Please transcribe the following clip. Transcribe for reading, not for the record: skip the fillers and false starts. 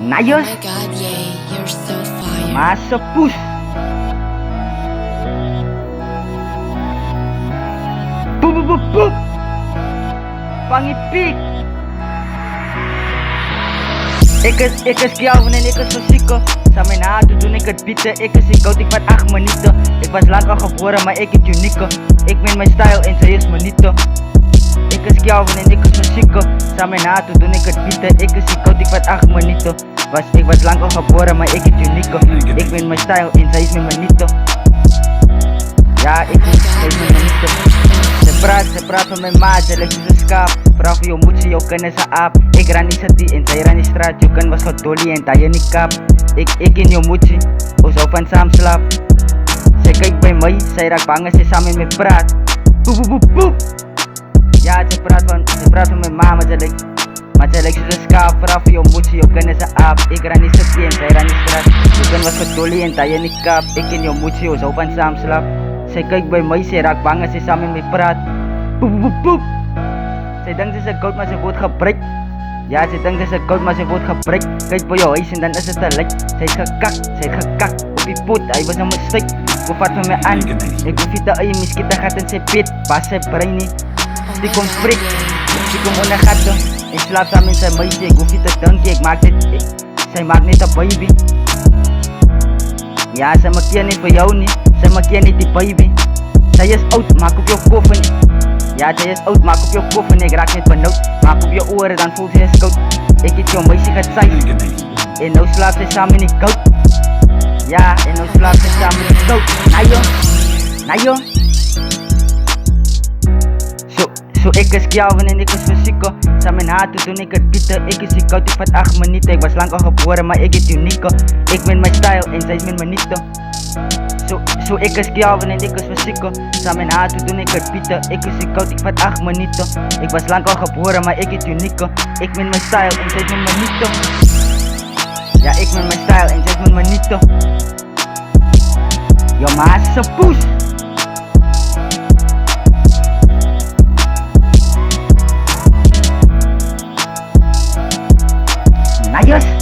Nayos, Oh my god, yay, you're so fire. masa push. Boop boop boop boop. Pangipik. Ik is Kjauwen en ik is van Zico. Samen na toen ik het bieten, ik is ik oud, ik wat 8 minuten. Ik was lang al geboren, maar ik heb unieke. Ik ben mijn stijl en zij is manito. Ik is Kjauwen en ik is van Zico. Samen na toen ik het bieten, ik is ik oud, ik wat 8 minuten. Ik was lang al geboren, maar ik heb unieke. Ik ben mijn stijl en zij is mijn manito. Ja, ik ben mijn manito. Ze praat van mijn maat, ze lijkt als een skaap. Vraag voor jou moet ze jou kennen ze aap. Ik ran niet die en zij ran die straat. Je kan was gedolly en daar je niet kap. Ik in jou moet ze, o zo van saam slaap. Zij kijkt bij mij, zij raakt bang als ze samen met praat. Boep boep boep boep. Ja, ze praat van mijn mama, maar zij lijkt als een skaap. Vraag voor jou moet ze jou kennen ze aap. Ik ran niet die en zij ran die straat. Je kan was gedolly en daar je niet kap. Ik in jou moet ze, o zo van saam slaap. Zij kijkt bij mij, zij raakt bang als ze samen met praat. Boep boep boep boep. Zij denkt ze is koud, maar ze wordt geprikt. Ja, ze denkt ze is koud, maar ze wordt geprikt. Kijk bij jou huis en dan is het te licht. Zij is gekakt op die poot, hij was een mistake. Go vat van mij aan, ik hoef niet te eien, misschien gaat in zijn pit. Pas zijn brein niet, die komt prik. Die komt onder gaten, ik slaap samen met zijn meisje. Ik hoef niet te denken, ik maak dit, zij maakt niet een baby. Ja, zij maakt hier niet voor jou niet, zij maakt hier niet die baby. Zij is oud, maak op jouw koffer niet. Ja, zij is oud, maak op jouw koffer, ik raak niet benauwd. Maak op je oren, dan voelt zij koud. Ik heb jouw meisje gezegd. En nou slaapt zij samen niet koud. Ja, en nou slaapt zij samen niet koud. Nou joh. Zo ik is Kjauwen en ik is van Zico. Samen haar toen ik het bieten. Ik is die koud, ik vat 8 minuten. Ik was lang al geboren, maar ik heb unieke. Ik ben mijn stijl en zij is mijn manito. Zo ik is Kjauwen en ik is van Zico. Samen haar toen ik het bieten. Ik is die koud, ik vat 8 minuten. Ik was lang al geboren, maar ik heb unieke. Ik ben mijn stijl en zij is mijn manito. Ja, ik ben mijn stijl en zij is mijn manito. Yo, maar ze is een poes. Nayos.